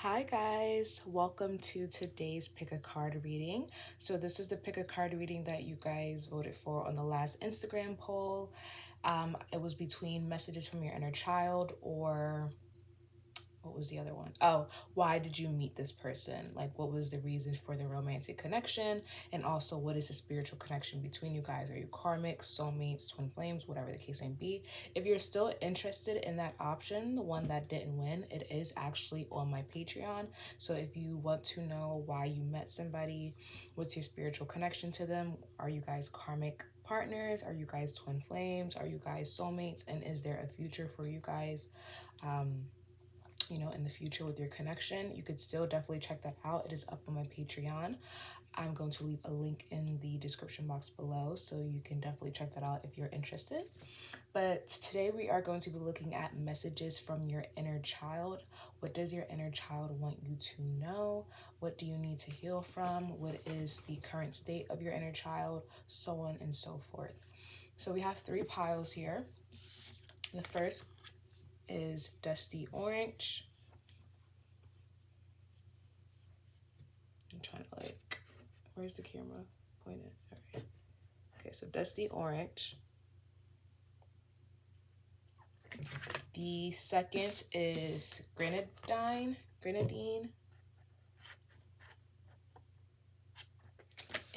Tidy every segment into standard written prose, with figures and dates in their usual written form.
Hi guys, welcome to today's pick a card reading. So this is the pick a card reading that you guys voted for on the last Instagram poll. It was between messages from your inner child or what was the other one? Oh, why did you meet this person? Like, what was the reason for the romantic connection? And also, what is the spiritual connection between you guys? Are you karmic, soulmates, twin flames, whatever the case may be? If you're still interested in that option, the one that didn't win, it is actually on my Patreon. So if you want to know why you met somebody, what's your spiritual connection to them? Are you guys karmic partners? Are you guys twin flames? Are you guys soulmates? And is there a future for you guys? In the future with your connection, you could still definitely check that out. It is up on my Patreon. I'm going to leave a link in the description box below, so you can definitely check that out if you're interested. But today we are going to be looking at messages from your inner child. What does your inner child want you to know? What do you need to heal from? What is the current state of your inner child? So on and so forth. So we have 3 piles here. The first is Dusty Orange. I'm trying to where's the camera pointed? All right. Okay, so Dusty Orange. The second is Grenadine.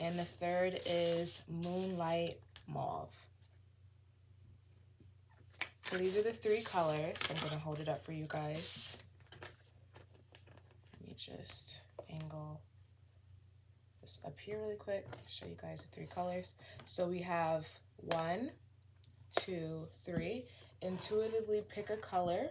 And the third is Moonlight Mauve. So these are the 3 colors. I'm going to hold it up for you guys. Let me just angle this up here really quick to show you guys the 3 colors. So we have 1, 2, 3. Intuitively pick a color.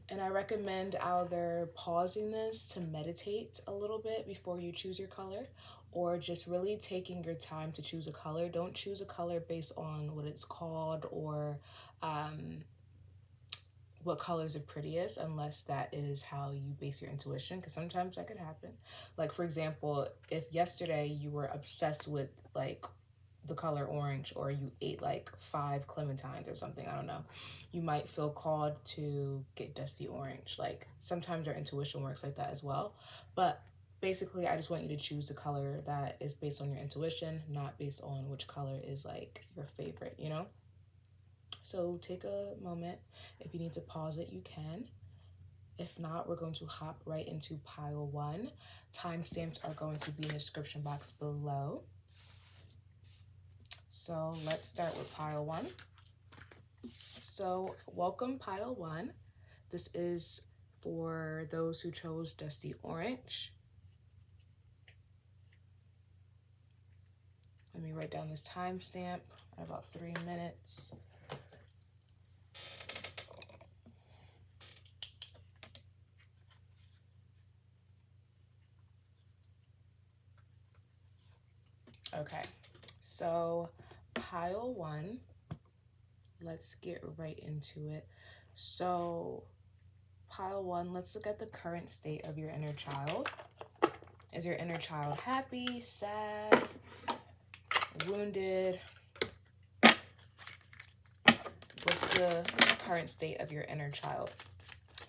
And I recommend either pausing this to meditate a little bit before you choose your color, or just really taking your time to choose a color. Don't choose a color based on what it's called or what colors are prettiest, unless that is how you base your intuition, because sometimes that could happen. Like, for example, if yesterday you were obsessed with the color orange, or you ate 5 clementines or something, I don't know, you might feel called to get Dusty Orange. Sometimes our intuition works like that as well. But basically, I just want you to choose the color that is based on your intuition, not based on which color is your favorite, So take a moment. If you need to pause it, you can. If not, we're going to hop right into pile 1. Timestamps are going to be in the description box below. So let's start with pile 1. So welcome pile 1. This is for those who chose Dusty Orange. Let me write down this timestamp at about 3 minutes. Okay, so pile 1, let's get right into it. So pile 1, let's look at the current state of your inner child. Is your inner child happy, sad, wounded? What's the current state of your inner child?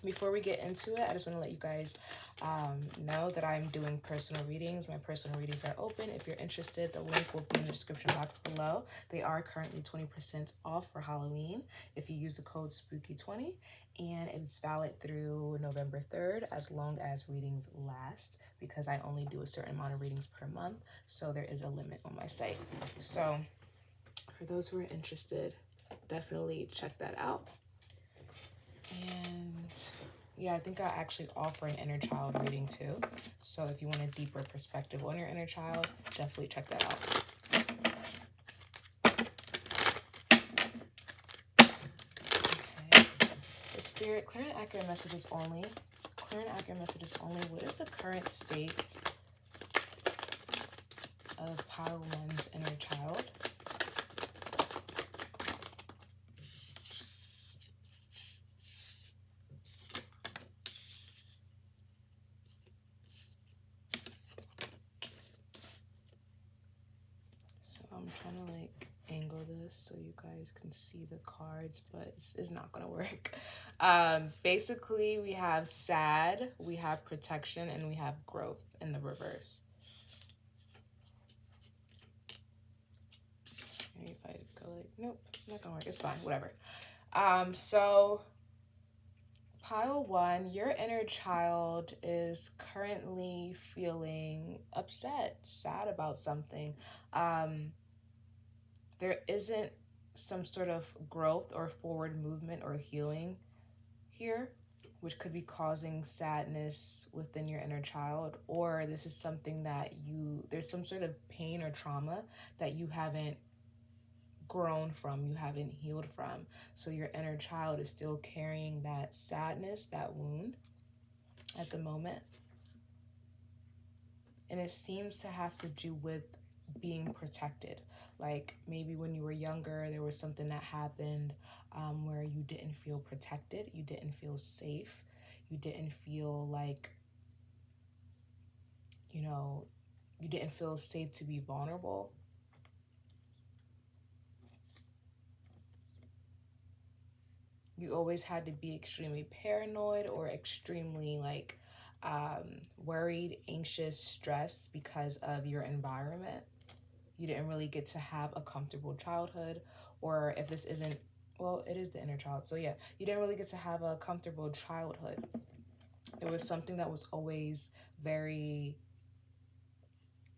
Before we get into it, I just want to let you guys know that I'm doing personal readings. My personal readings are open. If you're interested, the link will be in the description box below. They are currently 20% off for Halloween if you use the code SPOOKY20, and it's valid through November 3rd as long as readings last, because I only do a certain amount of readings per month, so there is a limit on my site. So for those who are interested, definitely check that out. And yeah, I think I actually offer an inner child reading too. So if you want a deeper perspective on your inner child, definitely check that out. Okay. So Spirit, clear and accurate messages only. Clear and accurate messages only. What is the current state of pile 1's inner child? So I'm trying to angle this so you guys can see the cards, but it's not going to work. Basically, we have sad, we have protection, and we have growth in the reverse. Maybe if I go like, nope, not going to work. It's fine, whatever. So pile one, your inner child is currently feeling upset, sad about something. There isn't some sort of growth or forward movement or healing here, which could be causing sadness within your inner child, or this is something that there's some sort of pain or trauma that you haven't grown from, you haven't healed from. So your inner child is still carrying that sadness, that wound at the moment. And it seems to have to do with being protected. Like maybe when you were younger, there was something that happened where you didn't feel protected, you didn't feel safe, you didn't feel like, you didn't feel safe to be vulnerable. You always had to be extremely paranoid or extremely worried, anxious, stressed because of your environment. You didn't really get to have a comfortable childhood, or if this isn't, well, it is the inner child. So yeah, you didn't really get to have a comfortable childhood. It was something that was always very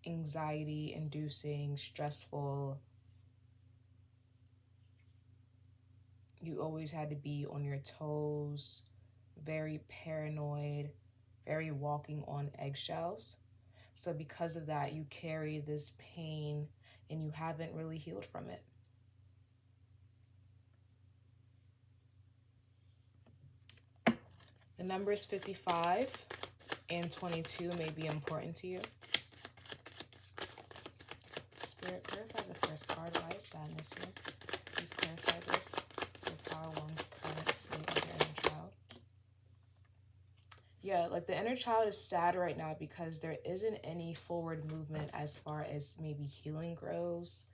anxiety inducing, stressful. You always had to be on your toes, very paranoid, very walking on eggshells. So because of that, you carry this pain and you haven't really healed from it. The numbers 55 and 22 may be important to you. Spirit, clarify the first card. Why is sadness here? Please clarify this. The power one's current state of your inner child. Yeah, like the inner child is sad right now because there isn't any forward movement as far as maybe healing goes.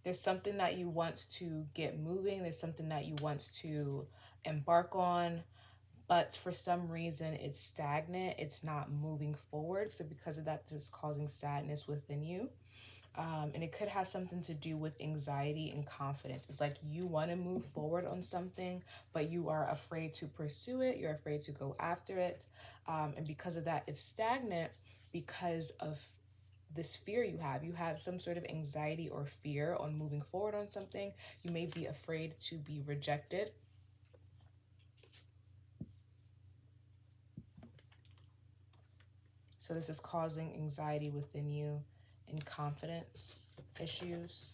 There's something that you want to get moving. There's something that you want to embark on. But for some reason, it's stagnant. It's not moving forward. So because of that, this is causing sadness within you. And it could have something to do with anxiety and confidence. It's like you want to move forward on something, but you are afraid to pursue it. You're afraid to go after it. And because of that, it's stagnant because of this fear you have. You have some sort of anxiety or fear on moving forward on something. You may be afraid to be rejected. So this is causing anxiety within you and confidence issues.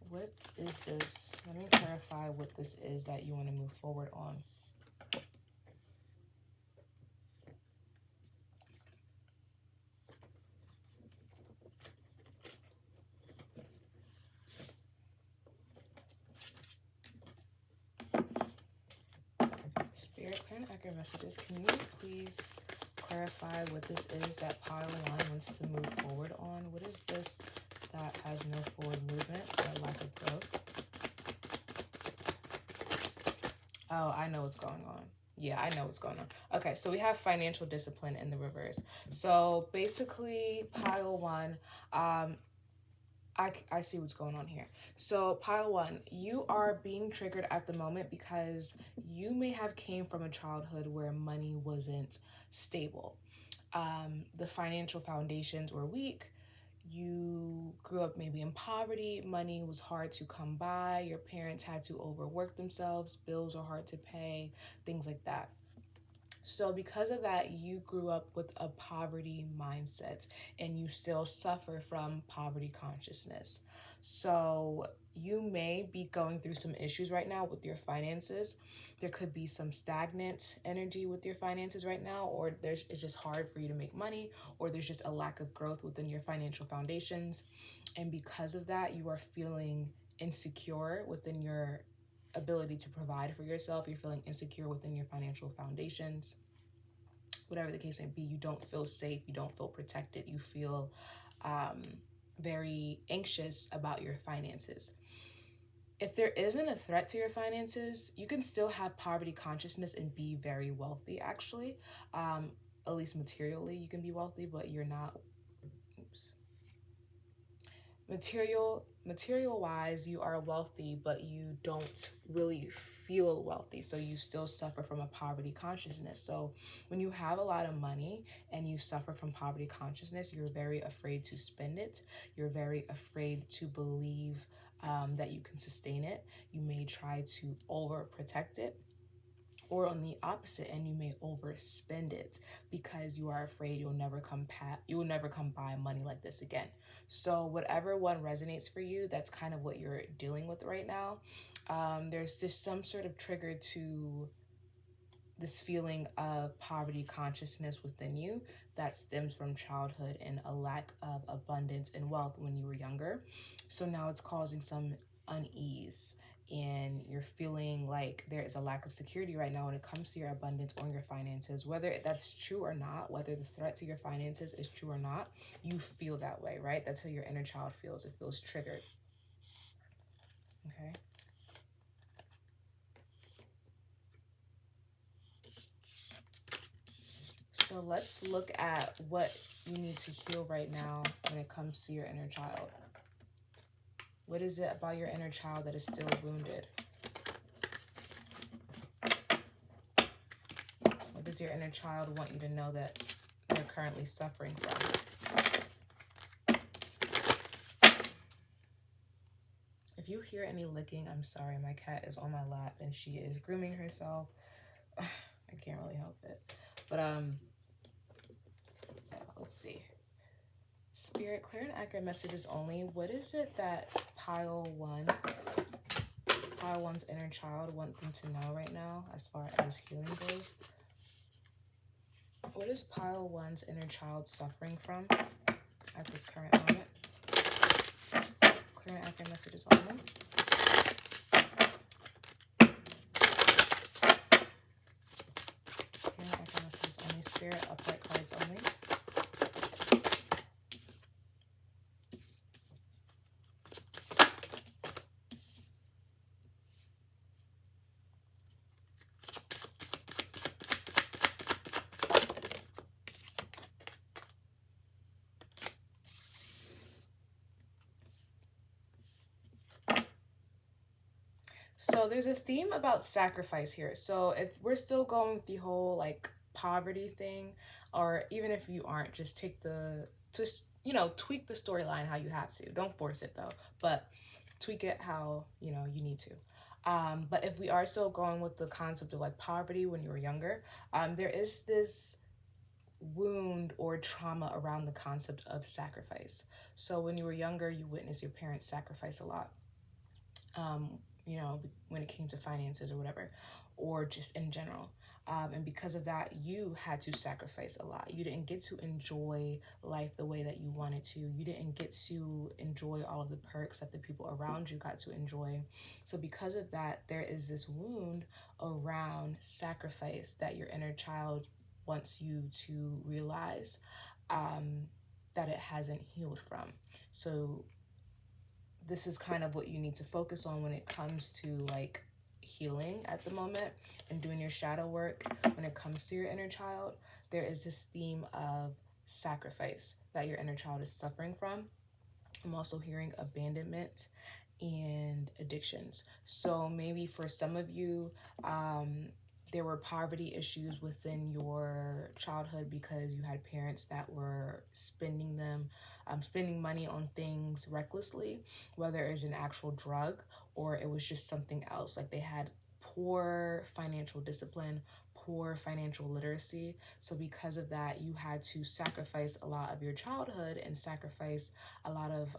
What is this? Let me clarify what this is that you want to move forward on. Spirit, clear and accurate messages. Can you please clarify what this is that pile one wants to move forward on? What is this that has no forward movement or lack of growth? Oh, I know what's going on. Yeah, I know what's going on. Okay, so we have financial discipline in the reverse. So basically, pile one, I see what's going on here. So pile one, you are being triggered at the moment because you may have came from a childhood where money wasn't stable. The financial foundations were weak. You grew up maybe in poverty. Money was hard to come by. Your parents had to overwork themselves. Bills are hard to pay, things like that. So because of that, you grew up with a poverty mindset and you still suffer from poverty consciousness. So you may be going through some issues right now with your finances. There could be some stagnant energy with your finances right now, or it's just hard for you to make money, or there's just a lack of growth within your financial foundations. And because of that, you are feeling insecure within your ability to provide for yourself. You're feeling insecure within your financial foundations. whatever the case may be, you don't feel safe, you don't feel protected, you feel very anxious about your finances. If there isn't a threat to your finances, you can still have poverty consciousness and be very wealthy, actually. At least materially, you can be wealthy, but you're not. Oops. Material wise, you are wealthy, but you don't really feel wealthy, so you still suffer from a poverty consciousness. So when you have a lot of money and you suffer from poverty consciousness, you're very afraid to spend it. You're very afraid to believe that you can sustain it. You may try to overprotect it, or on the opposite end, you may overspend it because you are afraid you will never come by money like this again. So whatever one resonates for you, that's kind of what you're dealing with right now. There's just some sort of trigger to this feeling of poverty consciousness within you that stems from childhood and a lack of abundance and wealth when you were younger. So now it's causing some unease, and you're feeling like there is a lack of security right now when it comes to your abundance or your finances. Whether that's true or not, whether the threat to your finances is true or not, you feel that way, right? That's how your inner child feels. It feels triggered. Okay. So let's look at what you need to heal right now when it comes to your inner child. What is it about your inner child that is still wounded? What does your inner child want you to know that they're currently suffering from? If you hear any licking, I'm sorry. My cat is on my lap and she is grooming herself. I can't really help it. But let's see. Spirit, clear and accurate messages only. What is it that pile one's inner child want them to know right now as far as healing goes? What is pile one's inner child suffering from at this current moment? Clear and accurate messages only. Clear and accurate messages only. Spirit, upright cards only. So there's a theme about sacrifice here. So if we're still going with the whole like poverty thing, or even if you aren't, just tweak the storyline how you have to. Don't force it though, but tweak it how you need to. But if we are still going with the concept of like poverty when you were younger, there is this wound or trauma around the concept of sacrifice. So when you were younger, you witnessed your parents sacrifice a lot. When it came to finances or whatever, or just in general. And because of that, you had to sacrifice a lot. You didn't get to enjoy life the way that you wanted to. You didn't get to enjoy all of the perks that the people around you got to enjoy. So because of that, there is this wound around sacrifice that your inner child wants you to realize that it hasn't healed from. So this is kind of what you need to focus on when it comes to like healing at the moment and doing your shadow work. When it comes to your inner child, there is this theme of sacrifice that your inner child is suffering from. I'm also hearing abandonment and addictions. So maybe for some of you, there were poverty issues within your childhood because you had parents that were spending money on things recklessly, whether it was an actual drug or it was just something else. Like they had poor financial discipline, poor financial literacy. So because of that, you had to sacrifice a lot of your childhood and sacrifice a lot of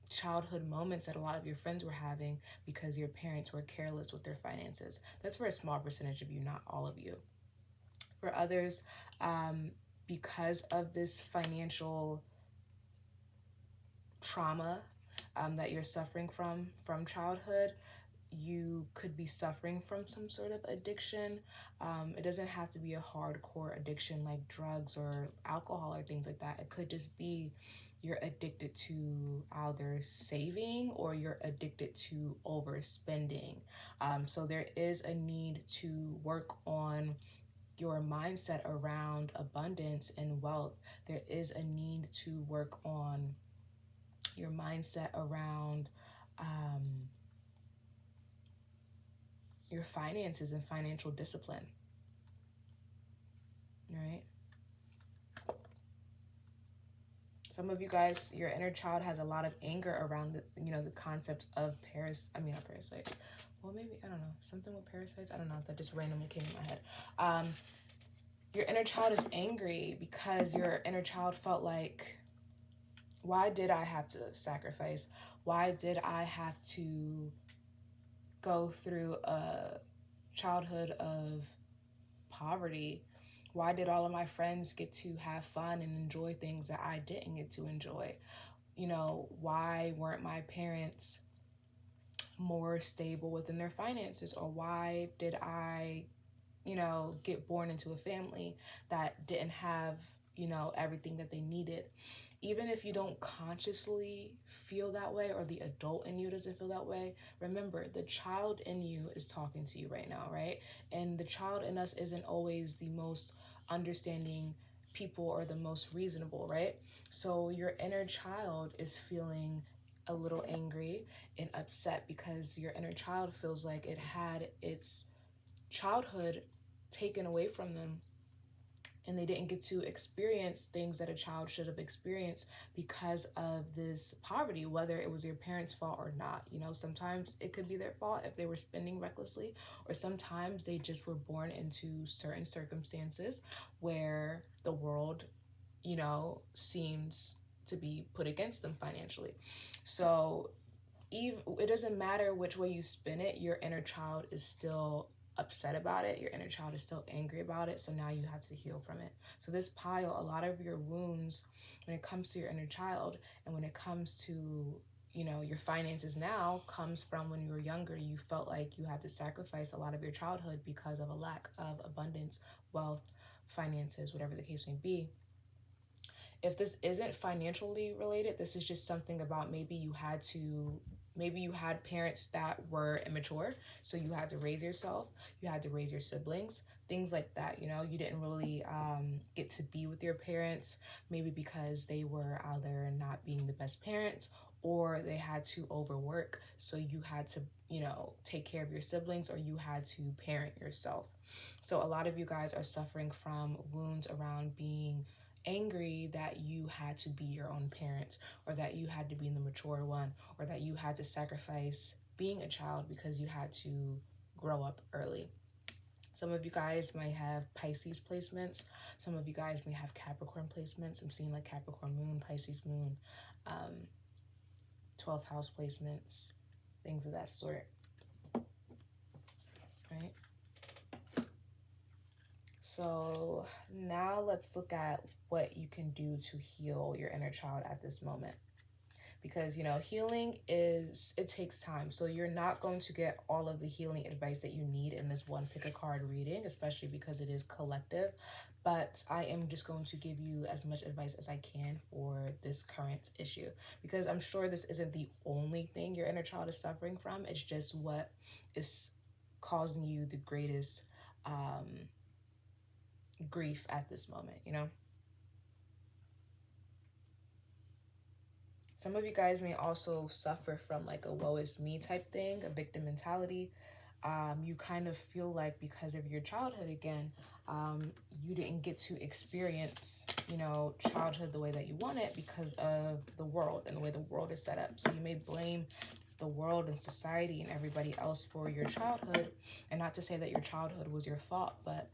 childhood moments that a lot of your friends were having because your parents were careless with their finances. That's for a small percentage of you, not all of you. For others, because of this financial trauma that you're suffering from childhood, you could be suffering from some sort of addiction. It doesn't have to be a hardcore addiction like drugs or alcohol or things like that. It could just be you're addicted to either saving or you're addicted to overspending. So there is a need to work on your mindset around abundance and wealth. There is a need to work on your mindset around your finances and financial discipline, right? Some of you guys, your inner child has a lot of anger around the concept of not parasites. Well, maybe, I don't know, something with parasites. I don't know, that just randomly came in my head. Your inner child is angry because your inner child felt like, why did I have to sacrifice? Why did I have to go through a childhood of poverty? Why did all of my friends get to have fun and enjoy things that I didn't get to enjoy? Why weren't my parents more stable within their finances? Or why did I, get born into a family that didn't have, everything that they needed? Even if you don't consciously feel that way, or the adult in you doesn't feel that way, remember the child in you is talking to you right now, right? And the child in us isn't always the most understanding people or the most reasonable, right? So your inner child is feeling a little angry and upset because your inner child feels like it had its childhood taken away from them, and they didn't get to experience things that a child should have experienced because of this poverty, whether it was your parents' fault or not. Sometimes it could be their fault if they were spending recklessly, or sometimes they just were born into certain circumstances where the world, seems to be put against them financially. So it doesn't matter which way you spin it, your inner child is still upset about it. Your inner child is still angry about it. So now you have to heal from it. So this pile, a lot of your wounds, when it comes to your inner child and when it comes to, your finances now, comes from when you were younger. You felt like you had to sacrifice a lot of your childhood because of a lack of abundance, wealth, finances, whatever the case may be. If this isn't financially related, this is just something about maybe you had parents that were immature, so you had to raise yourself, you had to raise your siblings, things like that. You didn't really get to be with your parents, maybe because they were either not being the best parents or they had to overwork, so you had to take care of your siblings, or you had to parent yourself. So a lot of you guys are suffering from wounds around being angry that you had to be your own parent, or that you had to be the mature one, or that you had to sacrifice being a child because you had to grow up early. Some of you guys might have Pisces placements. Some of you guys may have Capricorn placements. I'm seeing like Capricorn moon, Pisces moon, 12th house placements, things of that sort, right? So now let's look at what you can do to heal your inner child at this moment. Because, healing it takes time. So you're not going to get all of the healing advice that you need in this one pick a card reading, especially because it is collective. But I am just going to give you as much advice as I can for this current issue, because I'm sure this isn't the only thing your inner child is suffering from. It's just what is causing you the greatest grief at this moment. Some of you guys may also suffer from like a woe is me type thing, a victim mentality. You kind of feel like because of your childhood again, you didn't get to experience, childhood the way that you want it because of the world and the way the world is set up. So you may blame the world and society and everybody else for your childhood. And not to say that your childhood was your fault, but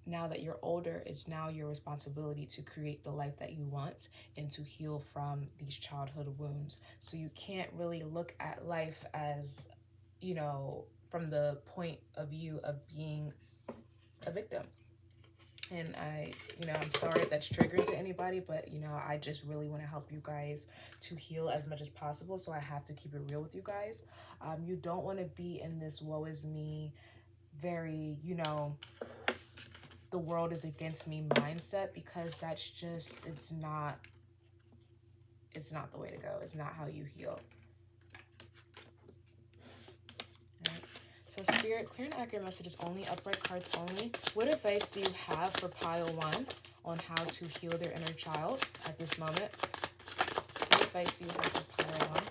now that you're older, it's now your responsibility to create the life that you want and to heal from these childhood wounds. So you can't really look at life as, from the point of view of being a victim. And I'm sorry if that's triggering to anybody, but, I just really want to help you guys to heal as much as possible. So I have to keep it real with you guys. You don't want to be in this woe is me, very, the world is against me mindset, because that's just, it's not the way to go. It's not how you heal. Right? So Spirit, clear and accurate messages only, upright cards only. What advice do you have for pile 1 on how to heal their inner child at this moment? What advice do you have for pile 1?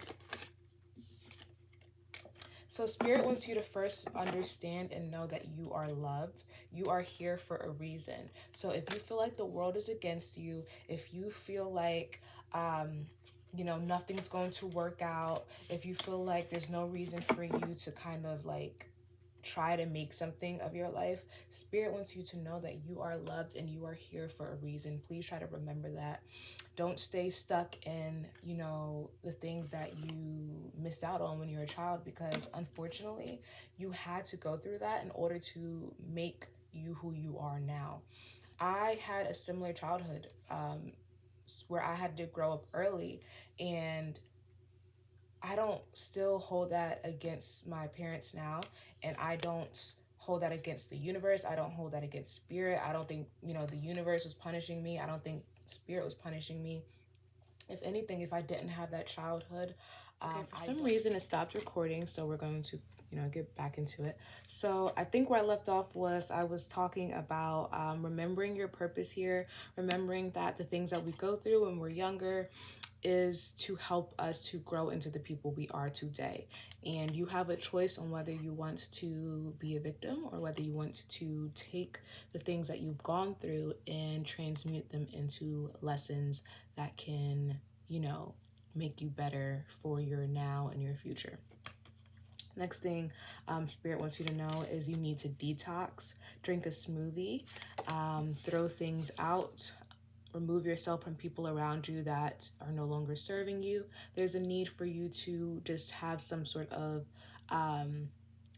So Spirit wants you to first understand and know that you are loved. You are here for a reason. So if you feel like the world is against you, if you feel like, nothing's going to work out, if you feel like there's no reason for you to kind of like try to make something of your life, Spirit wants you to know that you are loved and you are here for a reason. Please try to remember that. Don't stay stuck in, the things that you missed out on when you were a child, because unfortunately you had to go through that in order to make you who you are now. I had a similar childhood, where I had to grow up early, and I don't still hold that against my parents now, and I don't hold that against the universe. I don't hold that against Spirit. I don't think, the universe was punishing me. I don't think Spirit was punishing me. If anything, if I didn't have that childhood, for some reason it stopped recording, so we're going to, get back into it. So I think where I left off was I was talking about remembering your purpose here, remembering that the things that we go through when we're younger is to help us to grow into the people we are today. And you have a choice on whether you want to be a victim or whether you want to take the things that you've gone through and transmute them into lessons that can, make you better for your now and your future. Next thing Spirit wants you to know is you need to detox, drink a smoothie, throw things out, remove yourself from people around you that are no longer serving you. There's a need for you to just have some sort of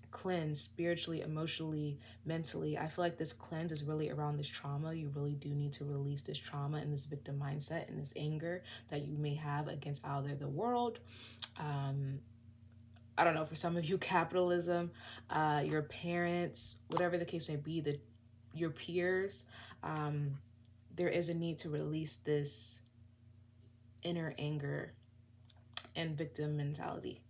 cleanse spiritually, emotionally, mentally. I feel like this cleanse is really around this trauma. You really do need to release this trauma and this victim mindset and this anger that you may have against either the world, I don't know, for some of you, capitalism, your parents, whatever the case may be, your peers. There is a need to release this inner anger and victim mentality.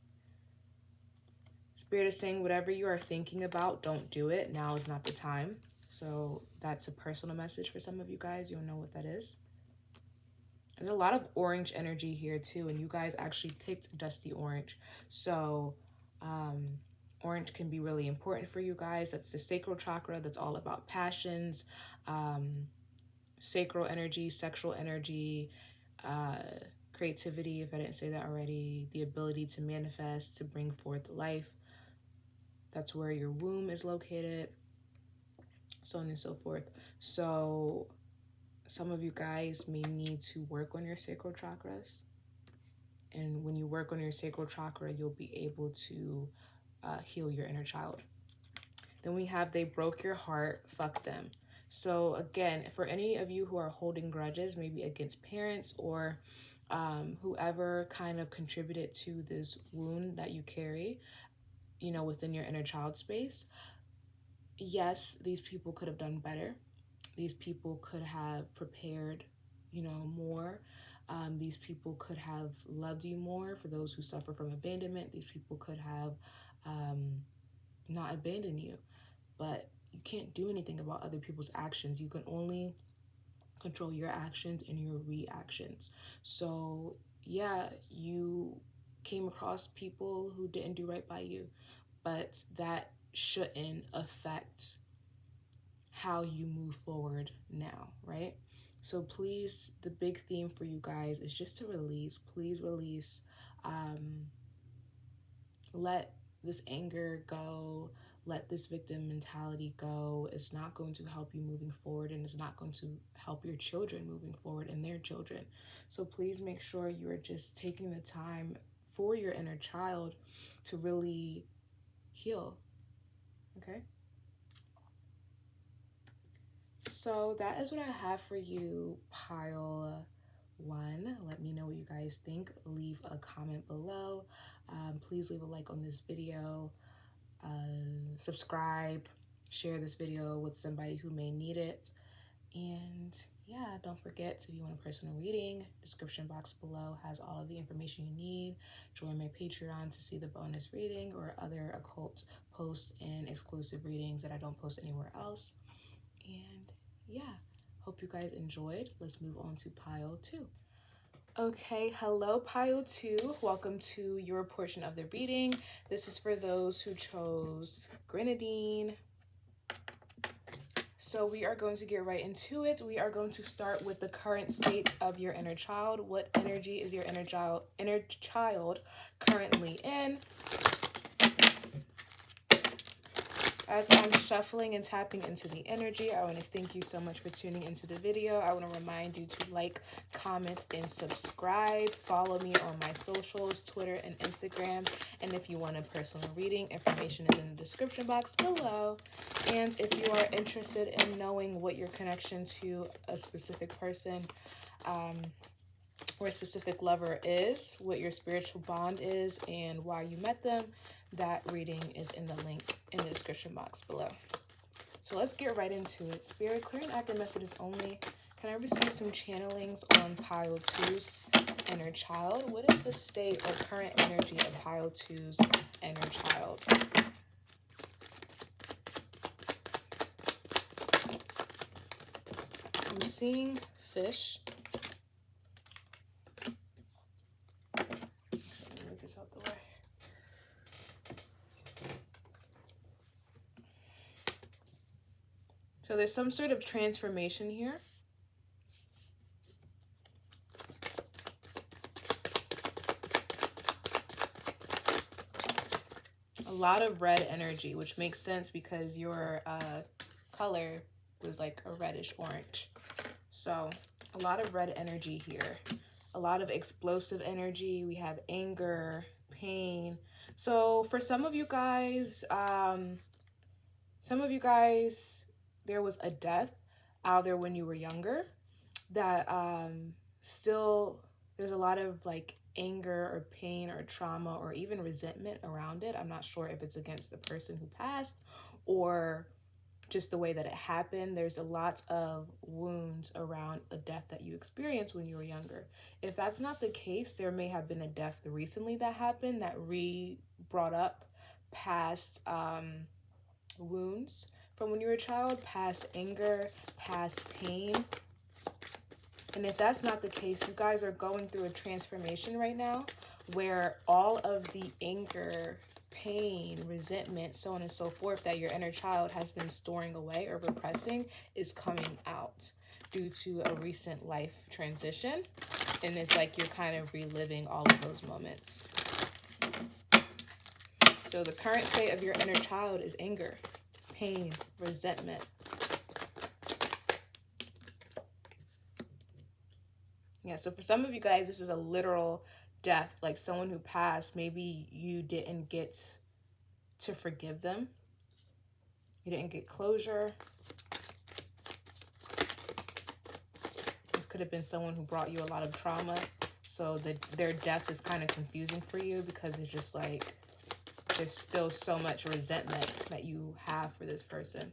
Spirit is saying whatever you are thinking about, don't do it. Now is not the time. So that's a personal message for some of you guys. You'll know what that is. There's a lot of orange energy here too, and you guys actually picked dusty orange. So orange can be really important for you guys. That's the sacral chakra. That's all about passions, sacral energy, sexual energy, creativity, if I didn't say that already, the ability to manifest, to bring forth life. That's where your womb is located, so on and so forth. So some of you guys may need to work on your sacral chakras. And when you work on your sacral chakra, you'll be able to heal your inner child. Then we have they broke your heart, fuck them. So again, for any of you who are holding grudges, maybe against parents or whoever kind of contributed to this wound that you carry, within your inner child space, yes, these people could have done better. These people could have prepared, more. These people could have loved you more. For those who suffer from abandonment, these people could have not abandoned you. But you can't do anything about other people's actions. You can only control your actions and your reactions. So, yeah, you came across people who didn't do right by you, but that shouldn't affect how you move forward now, right? So please, the big theme for you guys is just to release. Please release. Let this anger go. Let this victim mentality go. It's not going to help you moving forward, and it's not going to help your children moving forward and their children. So please make sure you are just taking the time for your inner child to really heal. Okay? So that is what I have for you, pile one. Let me know what you guys think. Leave a comment below. Please leave a like on this video. Subscribe. Share this video with somebody who may need it. And yeah, don't forget, if you want a personal reading, description box below has all of the information you need. Join my Patreon to see the bonus reading or other occult posts and exclusive readings that I don't post anywhere else. And yeah, hope you guys enjoyed. Let's move on to pile two. Okay, hello pile two. Welcome to your portion of the reading. This is for those who chose grenadine. So we are going to get right into it. We are going to start with the current state of your inner child. What energy is your inner child currently in? As I'm shuffling and tapping into the energy, I want to thank you so much for tuning into the video. I want to remind you to like, comment, and subscribe. Follow me on my socials, Twitter and Instagram. And if you want a personal reading, information is in the description box below. And if you are interested in knowing what your connection to a specific person or a specific lover is, what your spiritual bond is, and why you met them, that reading is in the link in the description box below. So let's get right into it. Spirit, clear and accurate messages only. Can I receive some channelings on pile two's inner child? What is the state or current energy of pile two's inner child? I'm seeing fish. Let me move this out the way. So there's some sort of transformation here. A lot of red energy, which makes sense because your color was like a reddish orange. So a lot of red energy here. A lot of explosive energy. We have anger, pain. So for some of you guys, there was a death out there when you were younger that still there's a lot of like anger or pain or trauma or even resentment around it. I'm not sure if it's against the person who passed or just the way that it happened. There's a lot of wounds around a death that you experienced when you were younger. If that's not the case, there may have been a death recently that happened that brought up past wounds from when you were a child, past anger, past pain. And if that's not the case, you guys are going through a transformation right now where all of the anger, pain, resentment, so on and so forth that your inner child has been storing away or repressing is coming out due to a recent life transition. And it's like you're kind of reliving all of those moments. So the current state of your inner child is anger, pain, resentment. Yeah, so for some of you guys, this is a literal death, like someone who passed. Maybe you didn't get to forgive them. You didn't get closure. This could have been someone who brought you a lot of trauma. So their death is kind of confusing for you because it's just like there's still so much resentment that you have for this person.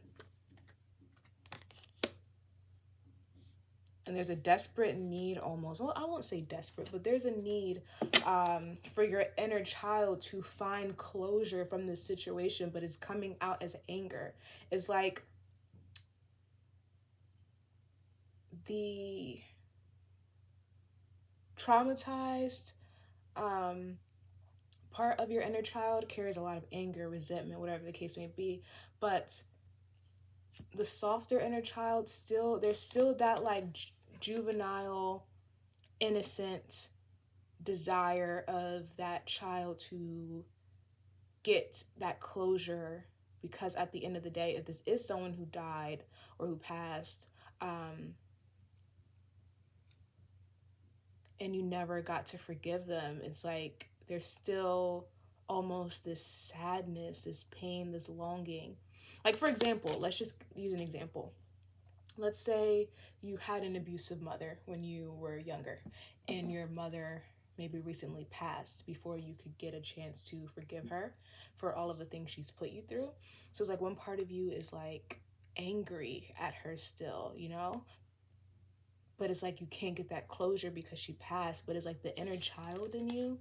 And there's a desperate need almost. Well, I won't say desperate, but there's a need for your inner child to find closure from this situation, but it's coming out as anger. It's like the traumatized part of your inner child carries a lot of anger, resentment, whatever the case may be. But the softer inner child there's still that like juvenile, innocent desire of that child to get that closure, because at the end of the day, if this is someone who died or who passed, and you never got to forgive them, it's like there's still almost this sadness, this pain, this longing. Like, for example, let's just use an example. let's say you had an abusive mother when you were younger, and your mother maybe recently passed before you could get a chance to forgive her for all of the things she's put you through. So it's like one part of you is like angry at her still, you know? But it's like you can't get that closure because she passed, but it's like the inner child in you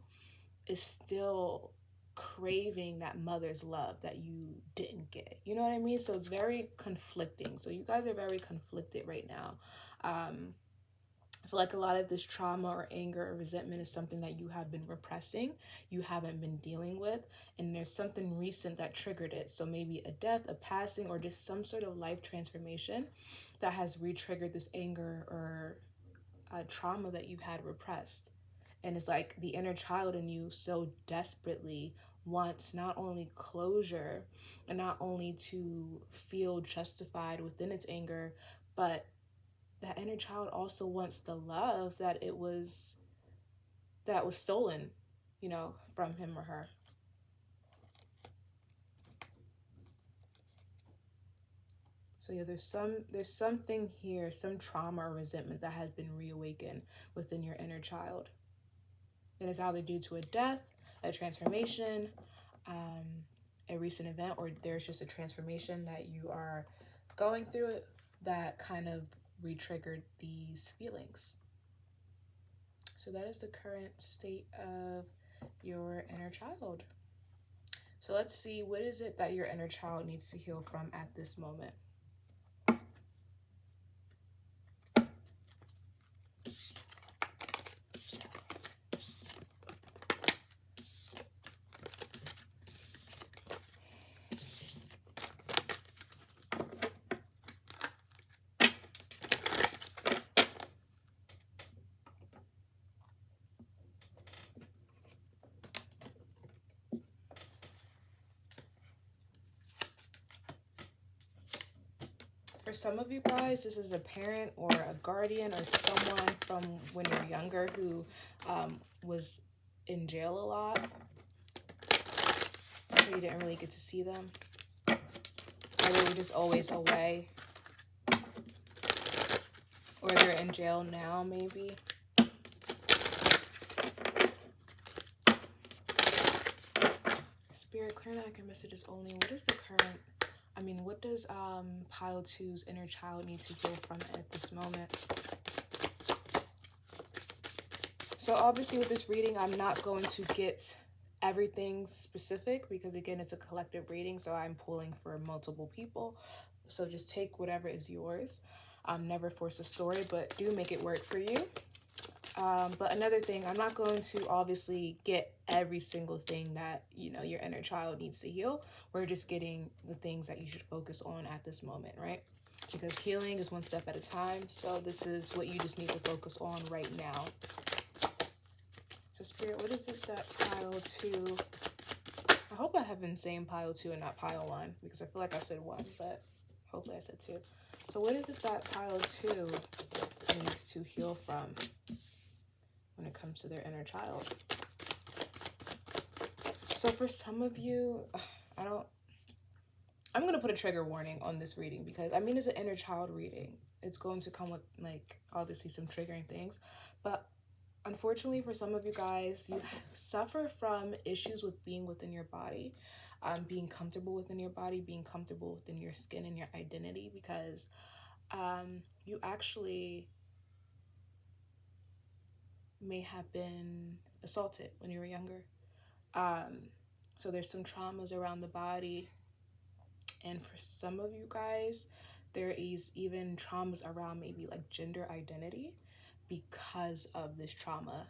is still craving that mother's love that you didn't get. You know what I mean? So it's very conflicting. So you guys are very conflicted right now. I feel like a lot of this trauma or anger or resentment is something that you have been repressing, you haven't been dealing with, and there's something recent that triggered it. So maybe a death, a passing, or just some sort of life transformation that has re-triggered this anger or trauma that you've had repressed. And it's like the inner child in you so desperately wants not only closure and not only to feel justified within its anger, but that inner child also wants the love that was stolen, you know, from him or her. So yeah, there's something here, some trauma or resentment that has been reawakened within your inner child. And it's either due to a death, a transformation, a recent event, or there's just a transformation that you are going through it that kind of re-triggered these feelings. So that is the current state of your inner child. So let's see, what is it that your inner child needs to heal from at this moment? For some of you guys, this is a parent or a guardian or someone from when you're younger who was in jail a lot, so you didn't really get to see them. Or they were just always away. Or they're in jail now, maybe. Spirit, clear that your messages only. What is the current... what does pile 2's inner child need to heal from at this moment? So obviously with this reading, I'm not going to get everything specific because again, it's a collective reading, so I'm pulling for multiple people. So just take whatever is yours. Never force a story, but do make it work for you. But another thing, I'm not going to obviously get every single thing that, you know, your inner child needs to heal. We're just getting the things that you should focus on at this moment, right? Because healing is one step at a time. So this is what you just need to focus on right now. So Spirit, what is it that pile 2... I hope I have been saying pile 2 and not pile 1, because I feel like I said 1, but hopefully I said 2. So what is it that pile 2 needs to heal from when it comes to their inner child? So for some of you, I'm going to put a trigger warning on this reading because, it's an inner child reading. It's going to come with, like, obviously some triggering things. But unfortunately, for some of you guys, you suffer from issues with being within your body, being comfortable within your body, being comfortable within your skin and your identity, because you actually may have been assaulted when you were younger. So there's some traumas around the body. And for some of you guys, there is even traumas around maybe like gender identity because of this trauma,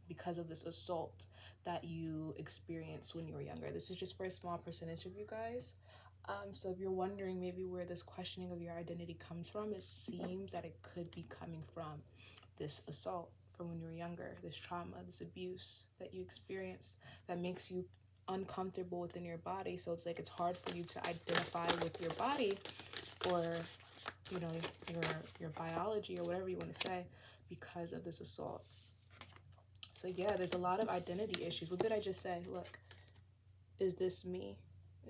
because of this assault that you experienced when you were younger. This is just for a small percentage of you guys. So if you're wondering maybe where this questioning of your identity comes from, it seems that it could be coming from this assault from when you were younger, this trauma, this abuse that you experienced that makes you uncomfortable within your body. So it's like it's hard for you to identify with your body or, you know, your biology or whatever you want to say because of this assault. So yeah, there's a lot of identity issues. What did I just say? Look, is this me?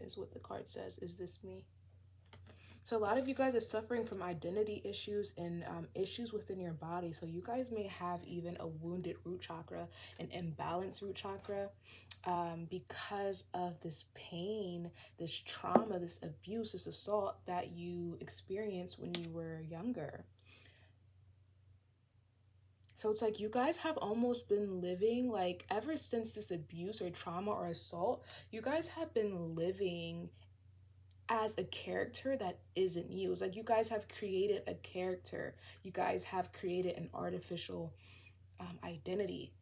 Is what the card says. Is this me? So a lot of you guys are suffering from identity issues and issues within your body. So you guys may have even a wounded root chakra, an imbalanced root chakra, because of this pain, this trauma, this abuse, this assault that you experienced when you were younger. So it's like you guys have almost been living, like, ever since this abuse or trauma or assault, you guys have been living as a character that isn't you. It's like you guys have created a character. You guys have created an artificial identity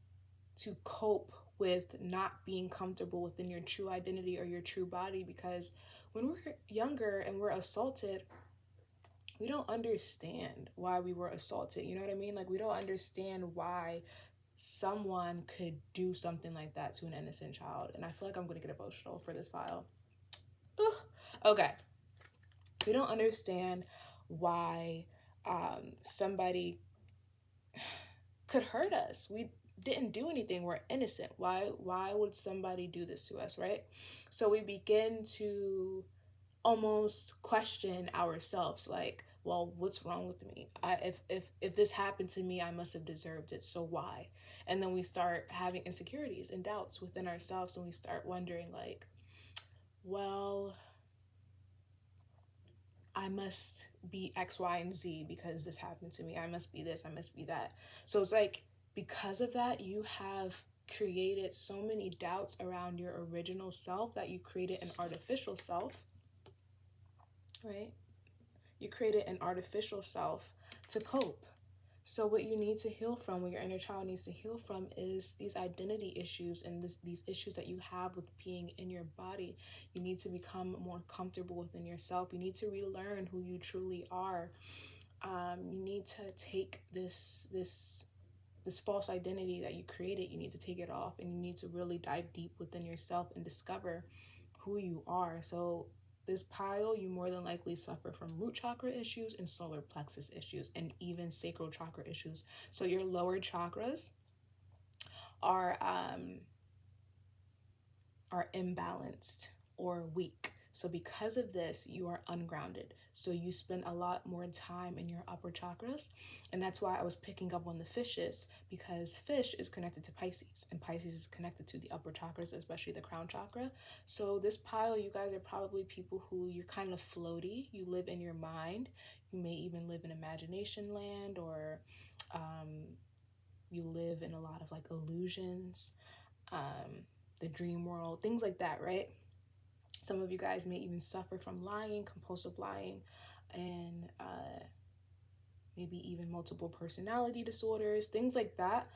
to cope with not being comfortable within your true identity or your true body. Because when we're younger and we're assaulted, we don't understand why we were assaulted. You know what I mean? Like, we don't understand why someone could do something like that to an innocent child. And I feel like I'm going to get emotional for this file. Ugh. Okay. We don't understand why somebody could hurt us. We didn't do anything. We're innocent. Why would somebody do this to us, right? So we begin to almost question ourselves, like, well, what's wrong with me? If this happened to me, I must have deserved it. So why? And then we start having insecurities and doubts within ourselves, and we start wondering, like, well, I must be X, Y, and Z because this happened to me. I must be this, I must be that. So it's like, because of that, you have created so many doubts around your original self that you created an artificial self, right? You created an artificial self to cope. So what you need to heal from, what your inner child needs to heal from, is these identity issues and these issues that you have with being in your body. You need to become more comfortable within yourself. You need to relearn who you truly are. You need to take this false identity that you created. You need to take it off, and you need to really dive deep within yourself and discover who you are. So this pile, you more than likely suffer from root chakra issues and solar plexus issues and even sacral chakra issues. So your lower chakras are imbalanced or weak. So because of this, you are ungrounded. So you spend a lot more time in your upper chakras. And that's why I was picking up on the fishes, because fish is connected to Pisces, and Pisces is connected to the upper chakras, especially the crown chakra. So this pile, you guys are probably people who you're kind of floaty. You live in your mind. You may even live in imagination land, or you live in a lot of like illusions, the dream world, things like that, right? Some of you guys may even suffer from lying, compulsive lying, and maybe even multiple personality disorders, things like that,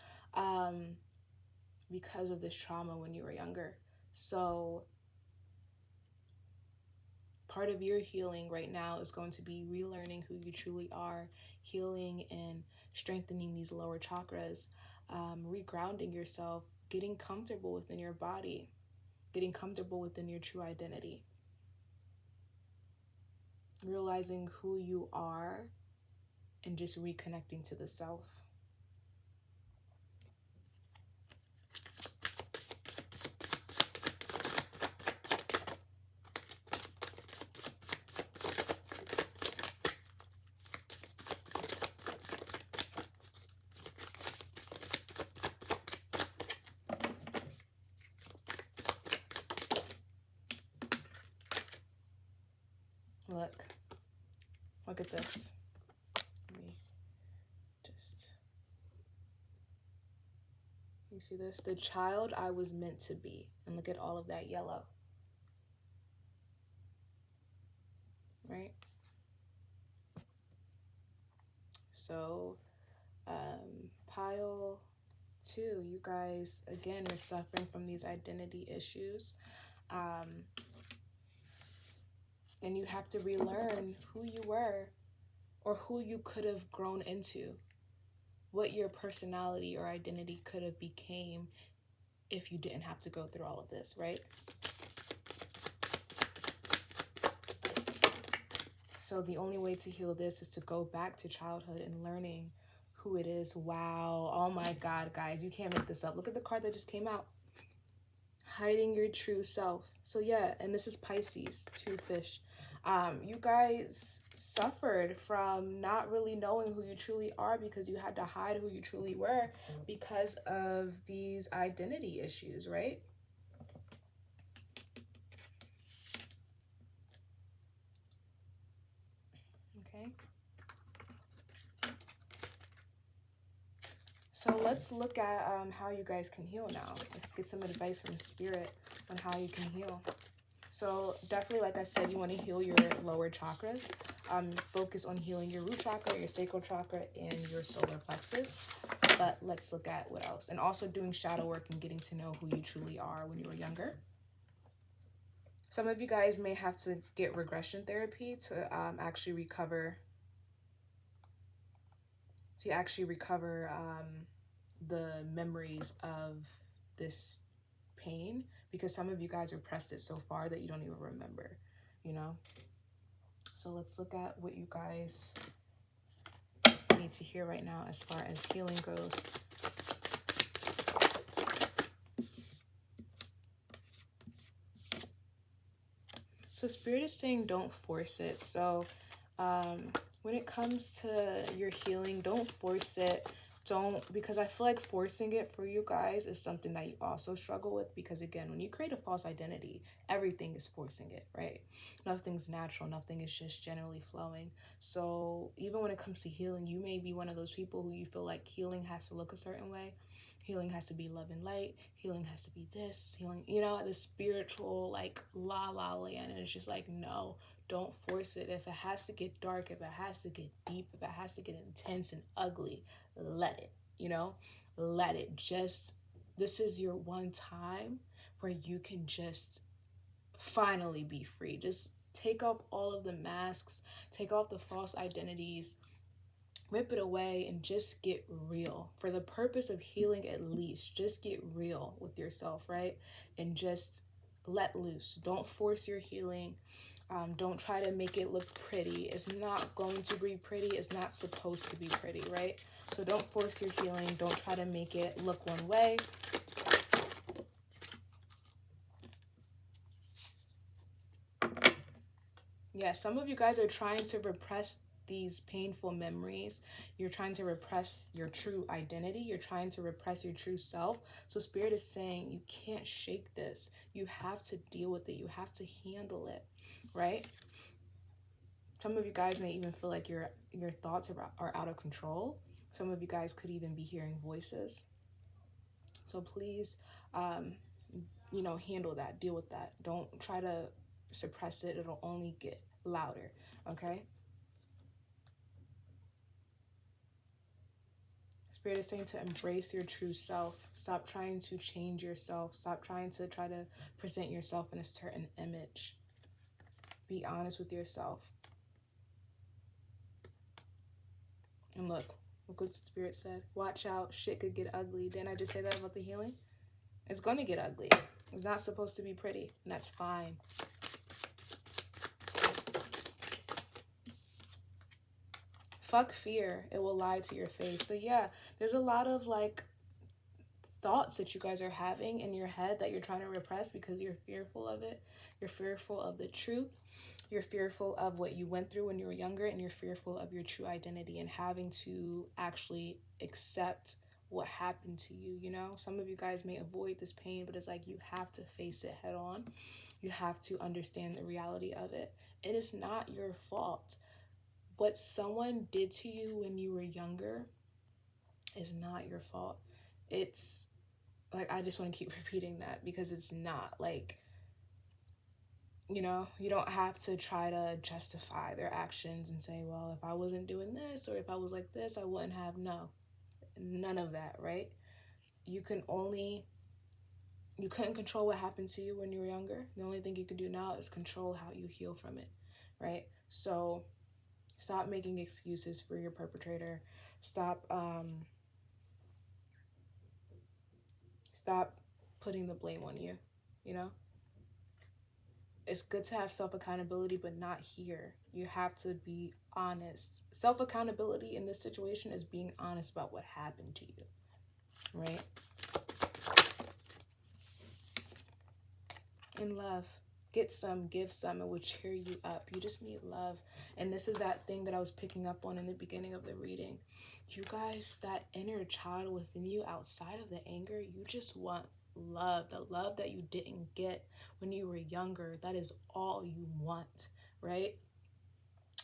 because of this trauma when you were younger. So part of your healing right now is going to be relearning who you truly are, healing and strengthening these lower chakras, regrounding yourself, getting comfortable within your body, getting comfortable within your true identity, realizing who you are, and just reconnecting to the self. Look at this. Let me just, you see this? The child I was meant to be. And look at all of that yellow. Right? So, pile 2, you guys, again, are suffering from these identity issues. And you have to relearn who you were, or who you could have grown into, what your personality or identity could have became if you didn't have to go through all of this, right? So the only way to heal this is to go back to childhood and learning who it is. Wow. Oh my God, guys, you can't make this up. Look at the card that just came out. Hiding your true self. So yeah, and this is Pisces, 2 fish. You guys suffered from not really knowing who you truly are because you had to hide who you truly were because of these identity issues, right? Okay. So let's look at how you guys can heal now. Let's get some advice from Spirit on how you can heal. So definitely, like I said, you want to heal your lower chakras. Focus on healing your root chakra, your sacral chakra, and your solar plexus. But let's look at what else. And also doing shadow work and getting to know who you truly are when you were younger. Some of you guys may have to get regression therapy to actually recover the memories of this pain, because some of you guys repressed it so far that you don't even remember, you know? So let's look at what you guys need to hear right now as far as healing goes. So Spirit is saying don't force it. So when it comes to your healing, don't force it. Because I feel like forcing it for you guys is something that you also struggle with, because again, when you create a false identity, everything is forcing it, right? Nothing's natural, nothing is just generally flowing. So even when it comes to healing, you may be one of those people who you feel like healing has to look a certain way. Healing has to be love and light. Healing has to be this. Healing, the spiritual, like, la la land. And it's just like, no, don't force it. If it has to get dark, if it has to get deep, if it has to get intense and ugly, let it, let it. This is your one time where you can just finally be free. Just take off all of the masks, take off the false identities, rip it away, and just get real. For the purpose of healing, at least, just get real with yourself, right? And just let loose. Don't force your healing. Don't try to make it look pretty. It's not going to be pretty. It's not supposed to be pretty, right? So don't force your healing. Don't try to make it look one way. Yeah, some of you guys are trying to repress these painful memories. You're trying to repress your true identity. You're trying to repress your true self. So Spirit is saying you can't shake this. You have to deal with it. You have to handle it, right? Some of you guys may even feel like your thoughts are out of control. Some of you guys could even be hearing voices. So please, handle that. Deal with that. Don't try to suppress it. It'll only get louder, okay? Spirit is saying to embrace your true self. Stop trying to change yourself. Stop trying to present yourself in a certain image. Be honest with yourself. And look what Spirit said. Watch out, shit could get ugly. Didn't I just say that about the healing? It's going to get ugly. It's not supposed to be pretty, and that's fine. Fuck fear. It will lie to your face. So yeah, there's a lot of thoughts that you guys are having in your head that you're trying to repress because you're fearful of it. You're fearful of the truth. You're fearful of what you went through when you were younger, and you're fearful of your true identity and having to actually accept what happened to you, Some of you guys may avoid this pain, but it's like you have to face it head on. You have to understand the reality of it. It is not your fault. What someone did to you when you were younger is not your fault. It's I just want to keep repeating that because it's not you don't have to try to justify their actions and say, well, if I wasn't doing this or if I was like this, I wouldn't have. No, none of that, right? You couldn't control what happened to you when you were younger. The only thing you can do now is control how you heal from it, right? So stop making excuses for your perpetrator. Stop putting the blame on you, It's good to have self-accountability, but not here. You have to be honest. Self-accountability in this situation is being honest about what happened to you, right? In love. Get some, give some, it will cheer you up. You just need love. And this is that thing that I was picking up on in the beginning of the reading. You guys, that inner child within you, outside of the anger, you just want love. The love that you didn't get when you were younger. That is all you want, right?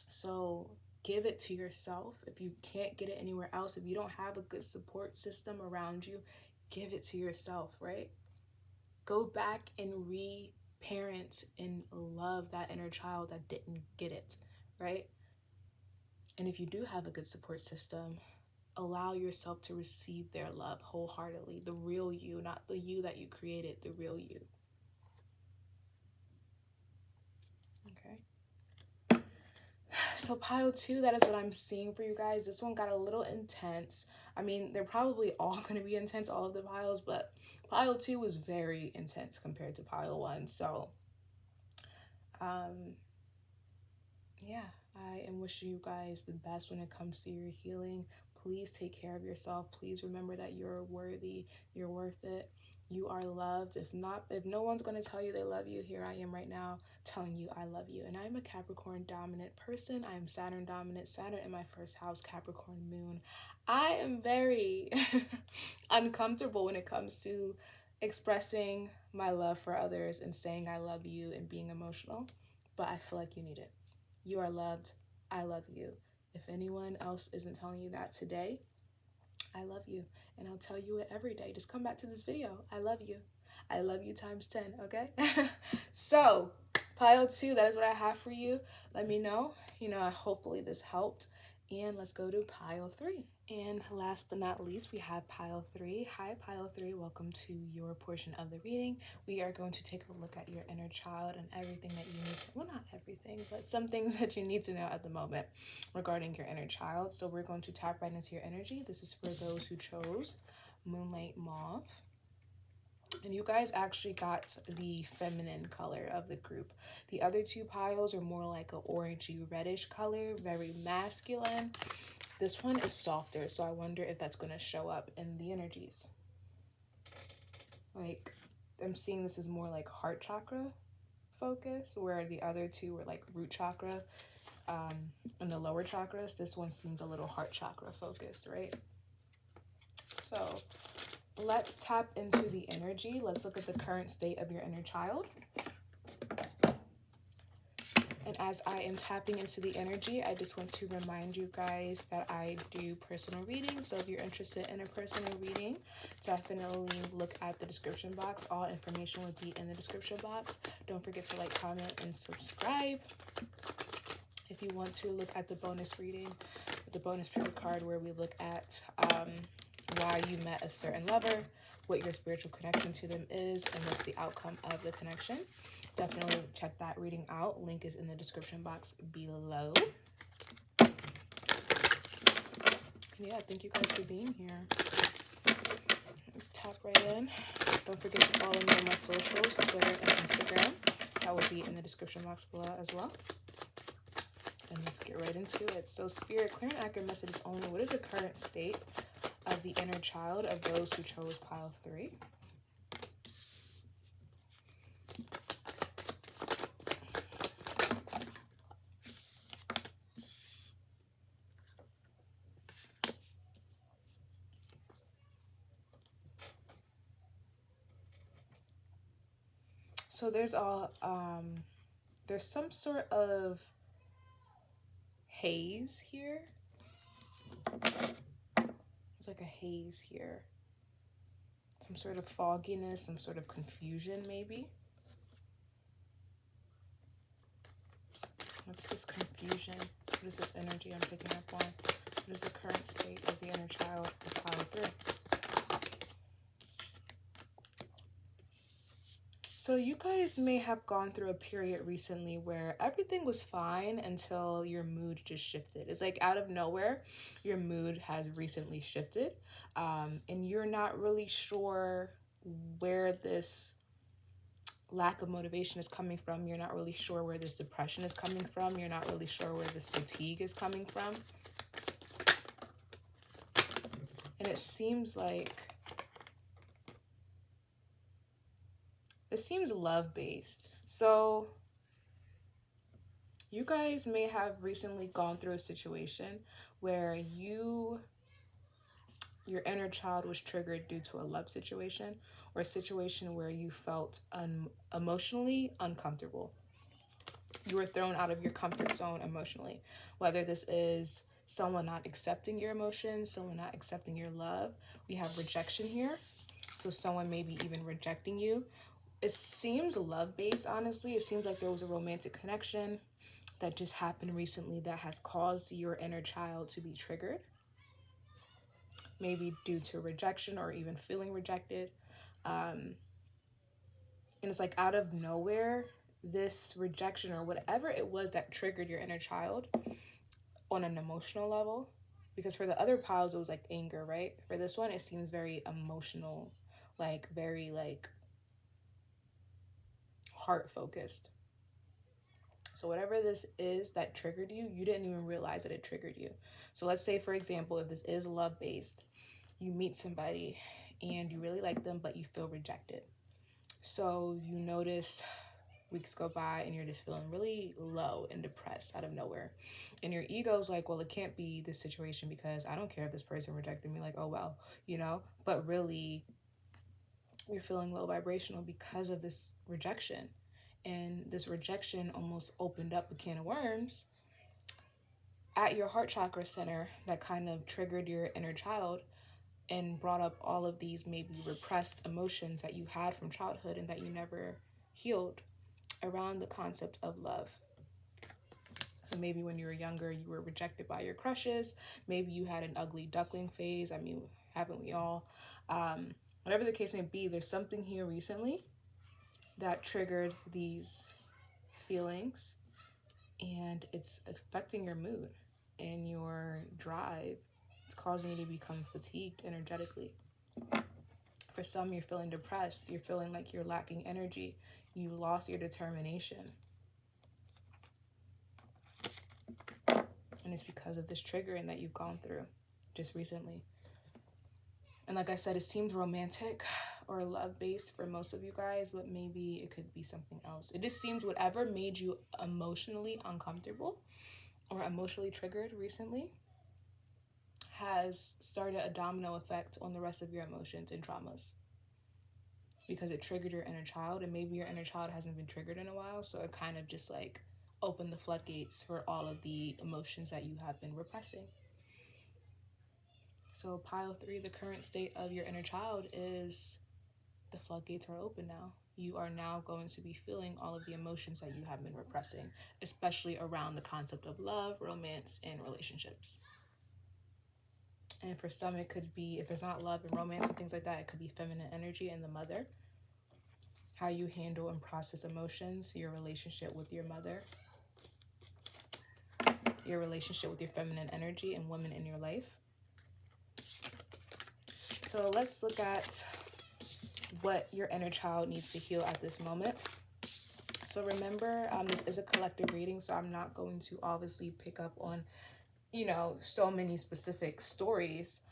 So give it to yourself. If you can't get it anywhere else, if you don't have a good support system around you, give it to yourself, right? Go back and parent and love that inner child that didn't get it, right? And if you do have a good support system, allow yourself to receive their love wholeheartedly. The real you, not the you that you created, the real you. Okay. So pile 2, that is what I'm seeing for you guys. This one got a little intense. I mean, they're probably all going to be intense, all of the piles, but pile 2 was very intense compared to pile 1. So yeah, I am wishing you guys the best when it comes to your healing. Please take care of yourself. Please remember that you're worthy. You're worth it. You are loved. If no one's going to tell you they love you, here I am right now telling you I love you. And I'm a Capricorn dominant person. I am Saturn dominant. Saturn in my first house, Capricorn moon. I am very uncomfortable when it comes to expressing my love for others and saying I love you and being emotional. But I feel like you need it. You are loved. I love you. If anyone else isn't telling you that today, I love you. And I'll tell you it every day. Just come back to this video. I love you. I love you times 10, okay? So, pile 2, that is what I have for you. Let me know. Hopefully this helped. And let's go to pile 3. And last but not least, we have pile 3. Hi, pile 3. Welcome to your portion of the reading. We are going to take a look at your inner child and everything that you need to, well, not everything, but some things that you need to know at the moment regarding your inner child. So we're going to tap right into your energy. This is for those who chose Moonlight Mauve. And you guys actually got the feminine color of the group. The other 2 piles are more like an orangey reddish color, very masculine. This one is softer, so I wonder if that's going to show up in the energies. Like, I'm seeing this is more like heart chakra focus, where the other 2 were like root chakra and the lower chakras. This one seems a little heart chakra focused, right? So let's tap into the energy. Let's look at the current state of your inner child. And as I am tapping into the energy, I just want to remind you guys that I do personal readings. So if you're interested in a personal reading, definitely look at the description box. All information will be in the description box. Don't forget to like, comment, and subscribe. If you want to look at the bonus reading, the bonus pick a card where we look at why you met a certain lover, what your spiritual connection to them is, and what's the outcome of the connection. Definitely check that reading out. Link is in the description box below. And yeah, thank you guys for being here. Let's tap right in. Don't forget to follow me on my socials, Twitter and Instagram. That will be in the description box below as well. And let's get right into it. So Spirit, clear and accurate messages only. What is the current state of the inner child of those who chose pile 3? So there's some sort of haze here. It's like a haze here. Some sort of fogginess, some sort of confusion maybe. What's this confusion? What is this energy I'm picking up on? What is the current state of the inner child of pile 3? So you guys may have gone through a period recently where everything was fine until your mood just shifted. It's like out of nowhere, your mood has recently shifted, and you're not really sure where this lack of motivation is coming from. You're not really sure where this depression is coming from. You're not really sure where this fatigue is coming from. And it seems like This seems love-based. So you guys may have recently gone through a situation where your inner child was triggered due to a love situation or a situation where you felt emotionally uncomfortable. You were thrown out of your comfort zone emotionally, whether this is someone not accepting your emotions, someone not accepting your love. We have rejection here, so someone may be even rejecting you. It seems love-based, honestly. It seems like there was a romantic connection that just happened recently that has caused your inner child to be triggered, maybe due to rejection or even feeling rejected. And it's like out of nowhere, this rejection or whatever it was that triggered your inner child on an emotional level. Because for the other piles, it was like anger, right? For this one, it seems very emotional, like very like heart focused. So whatever this is that triggered you, you didn't even realize that it triggered you. So let's say, for example, if this is love based, you meet somebody and you really like them, but you feel rejected. So you notice weeks go by and you're just feeling really low and depressed out of nowhere. And your ego's like, well, it can't be this situation because I don't care if this person rejected me. Like, oh, well, but really you're feeling low vibrational because of this rejection. And this rejection almost opened up a can of worms at your heart chakra center that kind of triggered your inner child and brought up all of these maybe repressed emotions that you had from childhood and that you never healed around the concept of love. So maybe when you were younger, you were rejected by your crushes. Maybe you had an ugly duckling phase. I mean, haven't we all? Whatever the case may be, there's something here recently that triggered these feelings, and it's affecting your mood and your drive. It's causing you to become fatigued energetically. For some, you're feeling depressed. You're feeling like you're lacking energy. You lost your determination. And it's because of this triggering that you've gone through just recently. And like I said, it seems romantic or love-based for most of you guys, but maybe it could be something else. It just seems whatever made you emotionally uncomfortable or emotionally triggered recently has started a domino effect on the rest of your emotions and traumas. Because it triggered your inner child, and maybe your inner child hasn't been triggered in a while, so it kind of just like opened the floodgates for all of the emotions that you have been repressing. So pile 3, the current state of your inner child is the floodgates are open now. You are now going to be feeling all of the emotions that you have been repressing, especially around the concept of love, romance, and relationships. And for some, it could be, if it's not love and romance and things like that, it could be feminine energy and the mother. How you handle and process emotions, your relationship with your mother, your relationship with your feminine energy and women in your life. So let's look at what your inner child needs to heal at this moment. So remember, this is a collective reading, so I'm not going to obviously pick up on, so many specific stories.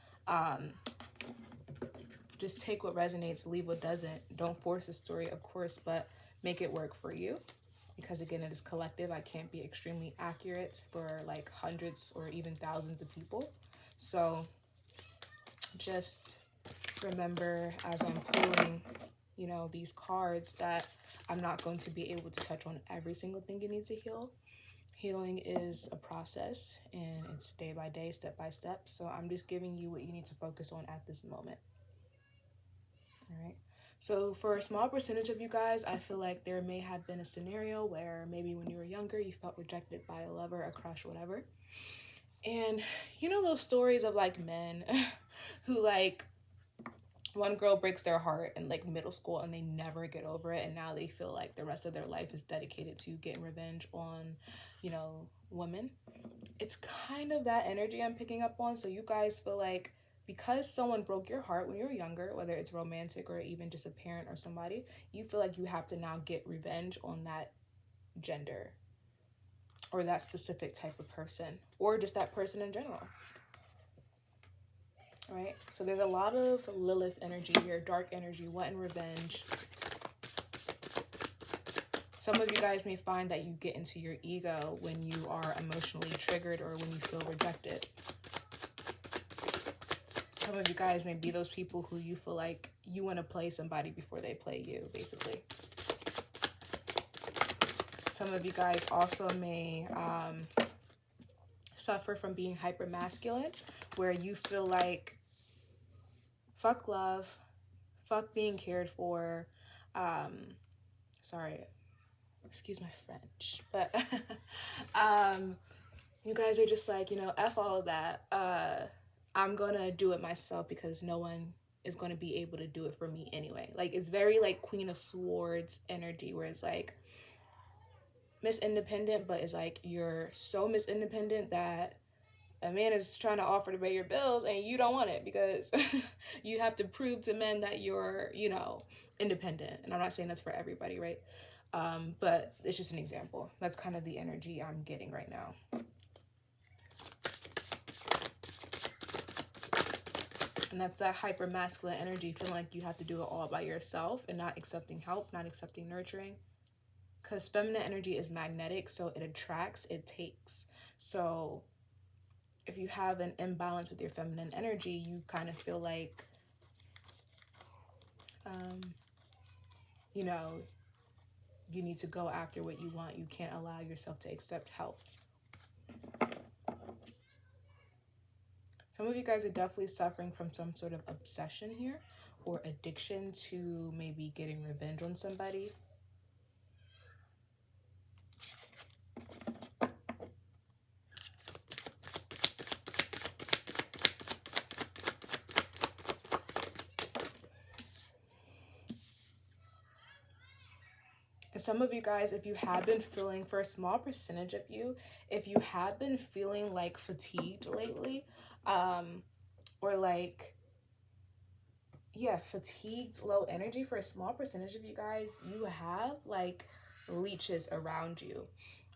Just take what resonates, leave what doesn't. Don't force a story, of course, but make it work for you. Because again, it is collective. I can't be extremely accurate for like hundreds or even thousands of people. So just remember as I'm pulling, these cards that I'm not going to be able to touch on every single thing you need to heal. Healing is a process and it's day by day, step by step. So I'm just giving you what you need to focus on at this moment. All right. So for a small percentage of you guys, I feel like there may have been a scenario where maybe when you were younger, you felt rejected by a lover, a crush, whatever. And those stories of like men who like one girl breaks their heart in like middle school and they never get over it. And now they feel like the rest of their life is dedicated to getting revenge on, women. It's kind of that energy I'm picking up on. So you guys feel like because someone broke your heart when you were younger, whether it's romantic or even just a parent or somebody, you feel like you have to now get revenge on that gender or that specific type of person or just that person in general. All right? So there's a lot of Lilith energy here, dark energy, wanting revenge. Some of you guys may find that you get into your ego when you are emotionally triggered or when you feel rejected. Some of you guys may be those people who you feel like you want to play somebody before they play you, basically. Some of you guys also may suffer from being hypermasculine, where you feel like fuck love, fuck being cared for. Sorry, excuse my French, but you guys are just like, F all of that. I'm gonna do it myself because no one is gonna be able to do it for me anyway. Like, it's very like Queen of Swords energy, where it's like Miss Independent, but it's like you're so Miss Independent that a man is trying to offer to pay your bills and you don't want it because you have to prove to men that you're, independent. And I'm not saying that's for everybody, right? But it's just an example. That's kind of the energy I'm getting right now. And that's that hyper masculine energy, feeling like you have to do it all by yourself and not accepting help, not accepting nurturing. Because feminine energy is magnetic, so it attracts, it takes. So if you have an imbalance with your feminine energy, you kind of feel like, you need to go after what you want. You can't allow yourself to accept help. Some of you guys are definitely suffering from some sort of obsession here or addiction to maybe getting revenge on somebody. And some of you guys, if you have been feeling, for a small percentage of you, if you have been feeling like fatigued lately, or like, fatigued, low energy, for a small percentage of you guys, you have like leeches around you.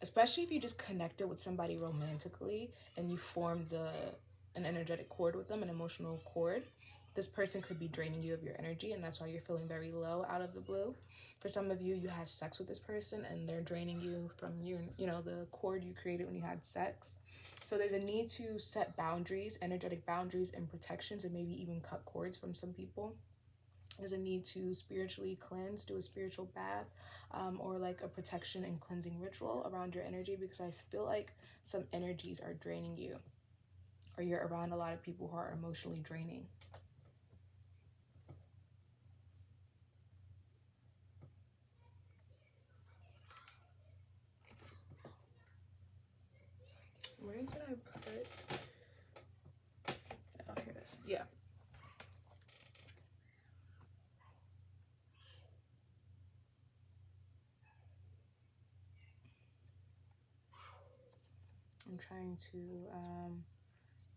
Especially if you just connected with somebody romantically and you formed an energetic cord with them, an emotional cord. This person could be draining you of your energy, and that's why you're feeling very low out of the blue. For some of you, you had sex with this person and they're draining you from the cord you created when you had sex. So there's a need to set boundaries, energetic boundaries and protections, and maybe even cut cords from some people. There's a need to spiritually cleanse, do a spiritual bath, or like a protection and cleansing ritual around your energy, because I feel like some energies are draining you, or you're around a lot of people who are emotionally draining. Where did I put? Oh, here it is. Yeah. I'm trying to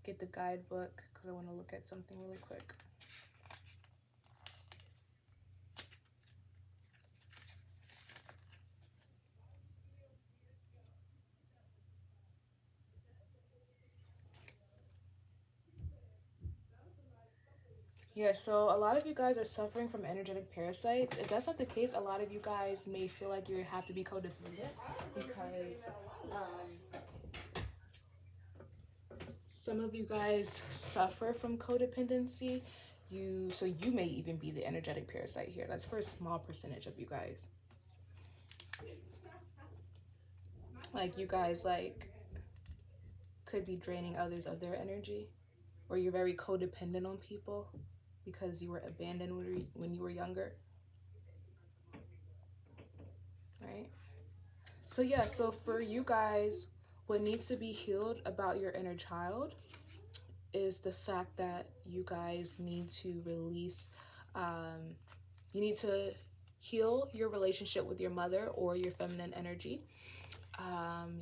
get the guidebook because I want to look at something really quick. Yeah, so a lot of you guys are suffering from energetic parasites. If that's not the case, a lot of you guys may feel like you have to be codependent because some of you guys suffer from codependency. So you may even be the energetic parasite here. That's for a small percentage of you guys. Like, you guys could be draining others of their energy, or you're very codependent on people because you were abandoned when you were younger, right? So yeah, so for you guys, what needs to be healed about your inner child is the fact that you guys need to release, you need to heal your relationship with your mother or your feminine energy.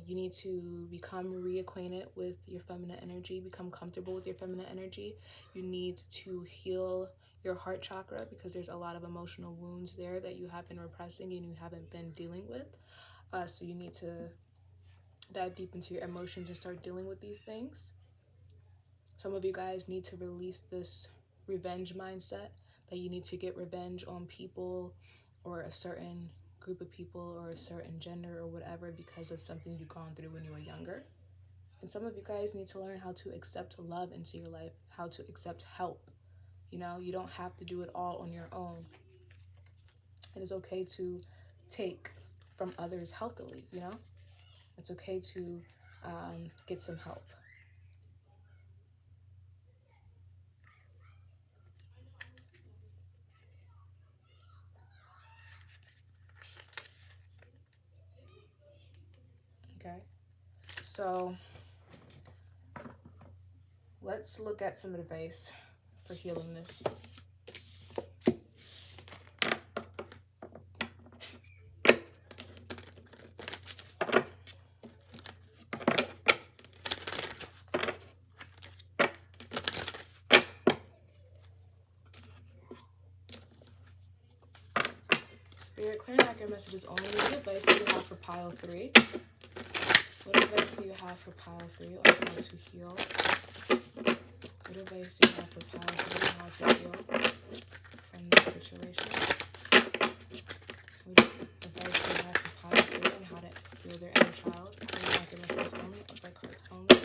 You need to become reacquainted with your feminine energy, become comfortable with your feminine energy. You need to heal your heart chakra because there's a lot of emotional wounds there that you have been repressing and you haven't been dealing with. So you need to dive deep into your emotions and start dealing with these things. Some of you guys need to release this revenge mindset that you need to get revenge on people or a certain group of people or a certain gender or whatever because of something you've gone through when you were younger. And some of you guys need to learn how to accept love into your life, how to accept help. You know, you don't have to do it all on your own. It is okay to take from others healthily, you know? It's okay to get some help. Okay? So let's look at some advice for healing this. Spirit, clear and accurate messages only. What advice do you have for pile 3? What advice do you have for pile 3 on how to heal? What advice do you have for pile 3 on how to heal from this situation? What advice do you have for pile 3 on how to heal their inner child? Clear and accurate messages only. Upright cards only.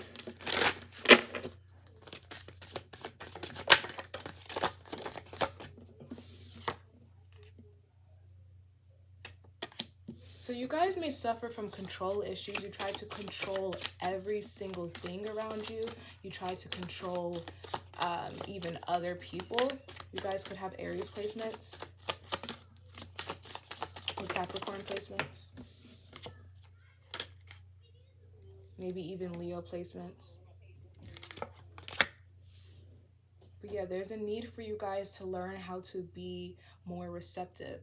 So you guys may suffer from control issues. You try to control every single thing around you. You try to control even other people. You guys could have Aries placements or Capricorn placements. Maybe even Leo placements. But yeah, there's a need for you guys to learn how to be more receptive.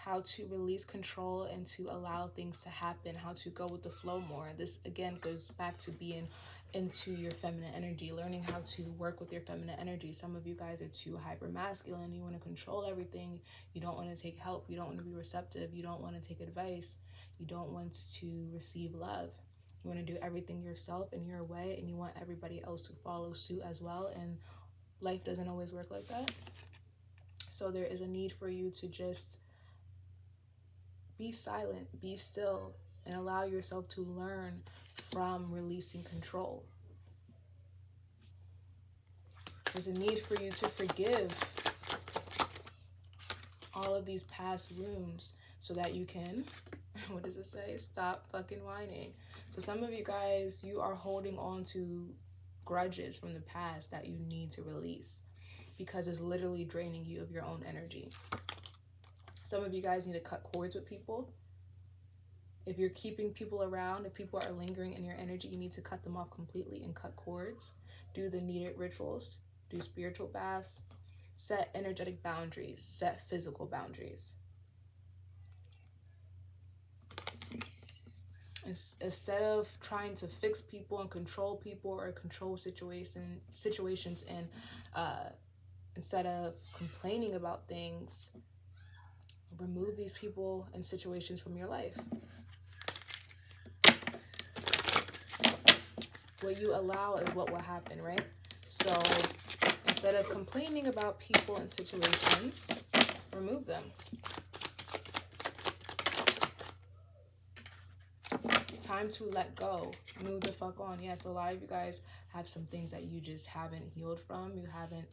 How to release control and to allow things to happen, how to go with the flow more. This again goes back to being into your feminine energy, learning how to work with your feminine energy. Some of you guys are too hyper masculine. You want to control everything. You don't want to take help. You don't want to be receptive. You don't want to take advice. You don't want to receive love. You want to do everything yourself in your way, and you want everybody else to follow suit as well. And life doesn't always work like that. So there is a need for you to just be silent, be still, and allow yourself to learn from releasing control. There's a need for you to forgive all of these past wounds so that you can, what does it say? Stop fucking whining. So some of you guys, you are holding on to grudges from the past that you need to release because it's literally draining you of your own energy. Some of you guys need to cut cords with people. If you're keeping people around, if people are lingering in your energy, you need to cut them off completely and cut cords. Do the needed rituals. Do spiritual baths. Set energetic boundaries. Set physical boundaries. Instead of trying to fix people and control people or control situations and instead of complaining about things, remove these people and situations from your life. What you allow is what will happen, right? So instead of complaining about people and situations, remove them. Time to let go. Move the fuck on. Yes, a lot of you guys have some things that you just haven't healed from. You haven't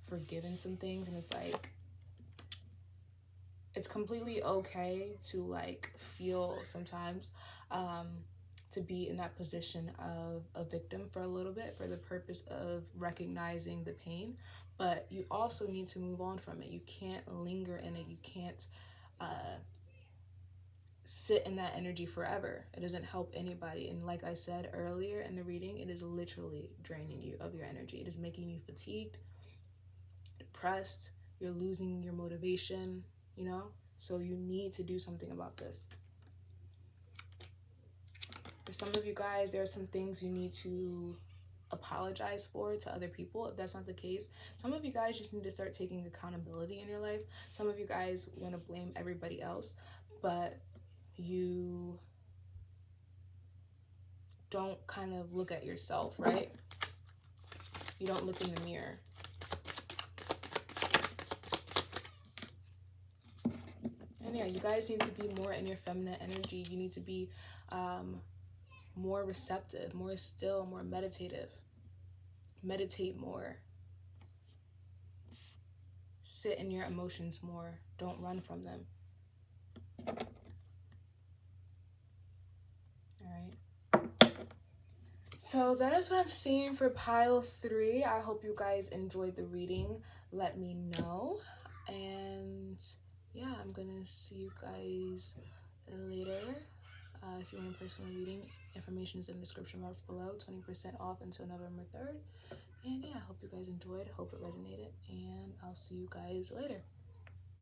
forgiven some things, and it's like, it's completely okay to like feel sometimes to be in that position of a victim for a little bit for the purpose of recognizing the pain, but you also need to move on from it. You can't linger in it. You can't sit in that energy forever. It doesn't help anybody. And like I said earlier in the reading, it is literally draining you of your energy. It is making you fatigued, depressed. You're losing your motivation, you know? So you need to do something about this. For some of you guys, there are some things you need to apologize for to other people. If that's not the case, some of you guys just need to start taking accountability in your life. Some of you guys want to blame everybody else, but you don't kind of look at yourself, right? You don't look in the mirror. And yeah, you guys need to be more in your feminine energy. You need to be more receptive, more still, more meditative. Meditate more. Sit in your emotions more. Don't run from them. All right. So that is what I'm seeing for pile 3. I hope you guys enjoyed the reading. Let me know. And yeah, I'm gonna see you guys later. If you want a personal reading, information is in the description box below. 20% off until November 3rd. And yeah, I hope you guys enjoyed. Hope it resonated. And I'll see you guys later.